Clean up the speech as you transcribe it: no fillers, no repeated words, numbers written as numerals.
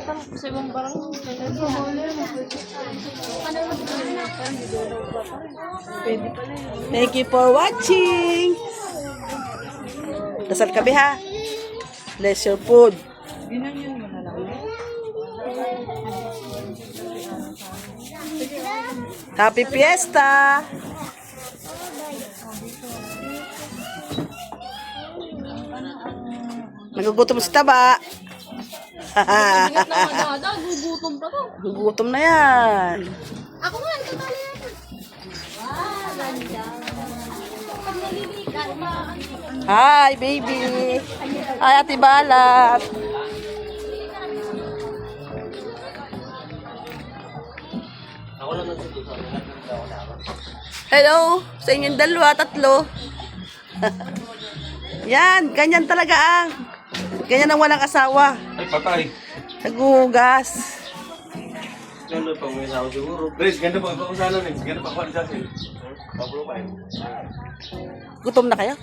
sa ibang barang. Pwede pala yun. Thank you for watching. Dasal kami ha. Bless your food. Ginanyan mo na lang. Happy Fiesta! Nagugutom si Taba. Ingat na madada, gugutom pa to. Nagugutom na yan. Ako nga, ito tali natin. Hi, baby. Hi, Ate Balat. Hello, sa inyong dalawa, tatlo. Yan, ganyan talaga ang. Ganyan ang walang asawa. Ay, patay. Nagugas. Ganda pa mo yung siguro. Grace, ganda pa ako sa ano rin. Ganda pa ako sa akin. Pablo pa eh. Gutom na kayo?